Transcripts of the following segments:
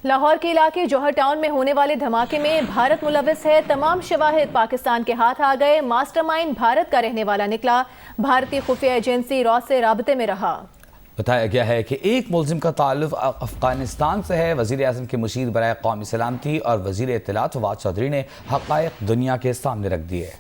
لاہور کے علاقے جوہر ٹاؤن میں ہونے والے دھماکے میں بھارت ملوث ہے. تمام شواہد پاکستان کے ہاتھ آ گئے. ماسٹر مائنڈ بھارت کا رہنے والا نکلا. بھارتی خفیہ ایجنسی را سے رابطے میں رہا. بتایا گیا ہے کہ ایک ملزم کا تعلق افغانستان سے ہے. وزیر اعظم کے مشیر برائے قومی سلامتی اور وزیر اطلاعات فواد چودھری نے حقائق دنیا کے سامنے رکھ دیے.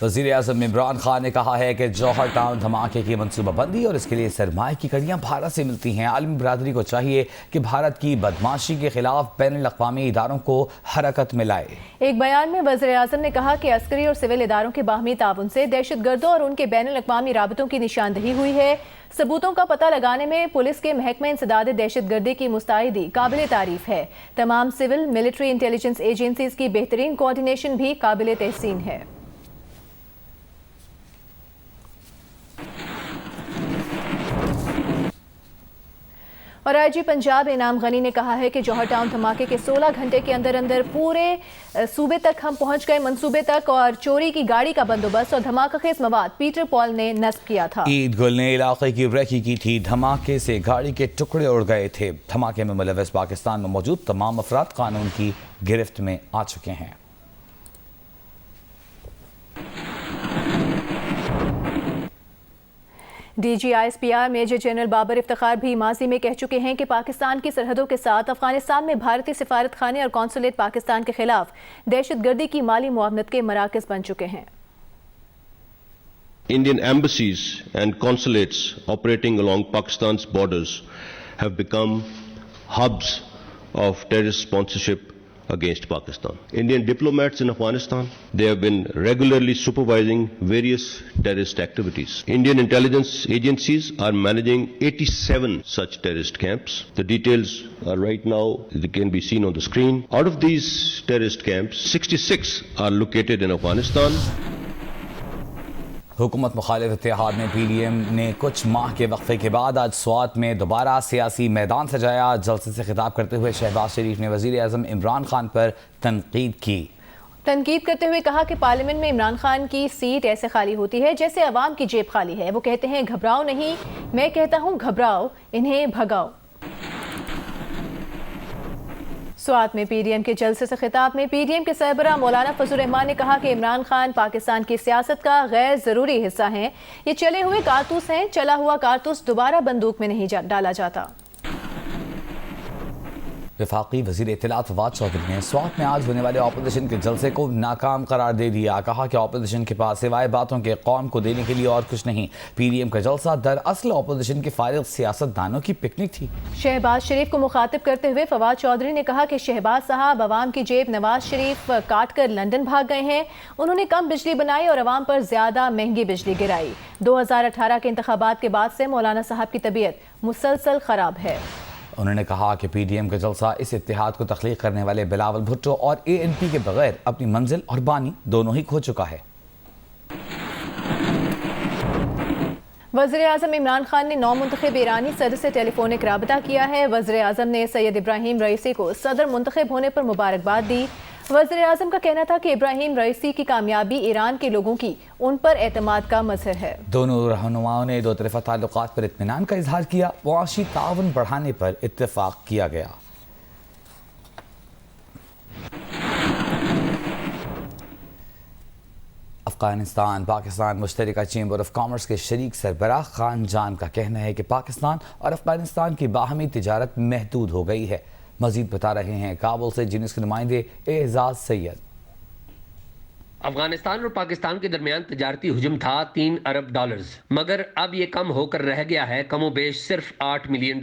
وزیر اعظم عمران خان نے کہا ہے کہ جوہر ٹاؤن دھماکے کی منصوبہ بندی اور اس کے لیے سرمایہ کی کڑیاں بھارت سے ملتی ہیں. عالمی برادری کو چاہیے کہ بھارت کی بدماشی کے خلاف بین الاقوامی اداروں کو حرکت میں لائے. ایک بیان میں وزیر اعظم نے کہا کہ عسکری اور سول اداروں کے باہمی تعاون سے دہشت گردوں اور ان کے بین الاقوامی رابطوں کی نشاندہی ہوئی ہے. ثبوتوں کا پتہ لگانے میں پولیس کے محکمہ انسداد دہشت گردی کی مستعدی قابل تعریف ہے. تمام سول ملٹری انٹیلیجنس ایجنسیز کی بہترین کوارڈینیشن بھی قابل تحسین ہے. اور آئی جی پنجاب انعام غنی نے کہا ہے کہ جوہر ٹاؤن دھماکے کے 16 گھنٹے کے اندر پورے صوبے تک ہم پہنچ گئے منصوبے تک اور چوری کی گاڑی کا بندوبست اور دھماکہ خیز مواد پیٹر پال نے نصب کیا تھا. عید گل نے علاقے کی ریکی کی تھی. دھماکے سے گاڑی کے ٹکڑے اڑ گئے تھے. دھماکے میں ملوث پاکستان میں موجود تمام افراد قانون کی گرفت میں آ چکے ہیں. D G I S P R major general Babar Iftikhar بھی ماضی میں کہہ چکے ہیں کہ پاکستان کی سرحدوں کے ساتھ افغانستان میں بھارتی سفارت خانے اور قونصلیٹ پاکستان کے خلاف دہشت گردی کی مالی معاونت کے مراکز بن چکے ہیں. Indian embassies and consulates operating along Pakistan's borders have become hubs of terrorist sponsorship against Pakistan. Indian diplomats in Afghanistan, they have been regularly supervising various terrorist activities. Indian intelligence agencies are managing 87 such terrorist camps. The details are right now, they can be seen on the screen. Out of these terrorist camps, 66 are located in Afghanistan. حکومت مخالف اتحاد نے P D M نے کچھ ماہ کے وقفے کے بعد آج سوات میں دوبارہ سیاسی میدان سجایا. جلسے سے خطاب کرتے ہوئے شہباز شریف نے وزیر اعظم عمران خان پر تنقید کی. تنقید کرتے ہوئے کہا کہ پارلیمنٹ میں عمران خان کی سیٹ ایسے خالی ہوتی ہے جیسے عوام کی جیب خالی ہے. وہ کہتے ہیں گھبراؤ نہیں, میں کہتا ہوں گھبراؤ, انہیں بھگاؤ. سوات میں پی ڈی ایم کے جلسے سے خطاب میں پی ڈی ایم کے سربراہ مولانا فضل الرحمان نے کہا کہ عمران خان پاکستان کی سیاست کا غیر ضروری حصہ ہیں. یہ چلے ہوئے کارتوس ہیں. چلا ہوا کارتوس دوبارہ بندوق میں نہیں ڈالا جاتا. وفاقی وزیر اطلاعات فواد چودھری نے سوات میں آج ہونے والے اپوزیشن کے جلسے کو ناکام قرار دے دیا. کہا کہ اپوزیشن کے پاس سوائے باتوں کے قوم کو دینے کے لیے اور کچھ نہیں. پی ڈی ایم کا جلسہ دراصل اپوزیشن کے فارغ سیاست دانوں کی پکنک تھی. شہباز شریف کو مخاطب کرتے ہوئے فواد چودھری نے کہا کہ شہباز صاحب عوام کی جیب نواز شریف کاٹ کر لندن بھاگ گئے ہیں. انہوں نے کم بجلی بنائی اور عوام پر زیادہ مہنگی بجلی گرائی. 2018 کے انتخابات کے بعد سے مولانا صاحب کی طبیعت مسلسل خراب ہے. انہوں نے کہا کہ پی ڈی ایم کا جلسہ اس اتحاد کو تخلیق کرنے والے بلاول بھٹو اور اے این پی کے بغیر اپنی منزل اور بانی دونوں ہی کھو چکا ہے. وزیر اعظم عمران خان نے نو منتخب ایرانی صدر سے ٹیلی فونک رابطہ کیا ہے. وزیر اعظم نے سید ابراہیم رئیسی کو صدر منتخب ہونے پر مبارکباد دی. وزیر اعظم کا کہنا تھا کہ ابراہیم رئیسی کی کامیابی ایران کے لوگوں کی ان پر اعتماد کا مظہر ہے. دونوں رہنماؤں نے دو طرفہ تعلقات پر اطمینان کا اظہار کیا. معاشی تعاون بڑھانے پر اتفاق کیا گیا. افغانستان پاکستان مشترکہ چیمبر آف کامرس کے شریک سربراہ خان جان کا کہنا ہے کہ پاکستان اور افغانستان کی باہمی تجارت محدود ہو گئی ہے. مزید بتا رہے ہیں کابل سے جنس کے نمائندے اعزاز سید. افغانستان اور پاکستان کے درمیان تجارتی حجم تھا $3 ارب مگر اب یہ کم ہو کر رہ گیا ہے کم و بیش صرف $8 ملین.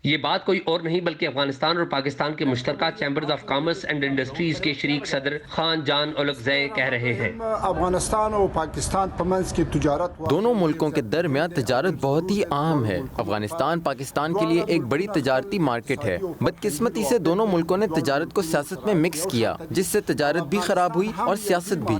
یہ بات کوئی اور نہیں بلکہ افغانستان اور پاکستان کے مشترکہ chambers of commerce and industries کے شریک صدر خان جان اولکزئی کہہ رہے ہیں. افغانستان اور پاکستان کی تجارت دونوں ملکوں کے درمیان تجارت بہت ہی عام ہے. افغانستان پاکستان کے لیے ایک بڑی تجارتی مارکیٹ ہے. بدقسمتی سے دونوں ملکوں نے تجارت کو سیاست میں مکس کیا جس سے تجارت بھی خراب ہوئی اور سیاست بھی.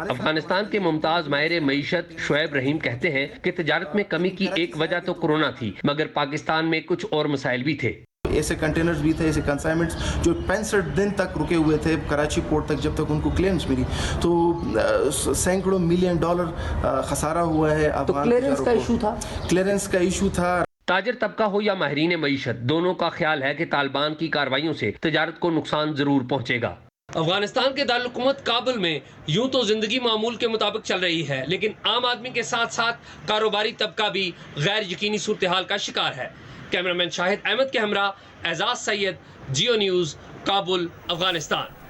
افغانستان کے ممتاز ماہر معیشت شعیب رحیم کہتے ہیں کہ تجارت میں کمی کی ایک وجہ تو کورونا تھی مگر پاکستان میں کچھ اور مسائل بھی تھے. ایسے کنٹینرز بھی تھے, ایسے کنسائنمنٹس جو 65 دن تک رکے ہوئے تھے کراچی پورٹ تک جب تک ان کو کلیئرنس ملی, تو سینکڑوں $1 ملین خسارہ ہوا ہے. تو کلیئرنس کا ایشو تھا. تاجر طبقہ ہو یا ماہرین معیشت، دونوں کا خیال ہے کہ طالبان کی کارروائیوں سے تجارت کو نقصان ضرور پہنچے گا۔ افغانستان کے دارالحکومت کابل میں یوں تو زندگی معمول کے مطابق چل رہی ہے، لیکن عام آدمی کے ساتھ ساتھ کاروباری طبقہ بھی غیر یقینی صورتحال کا شکار ہے۔ کیمرامین شاہد احمد کے ہمراہ اعزاز سید، جیو نیوز، کابل، افغانستان۔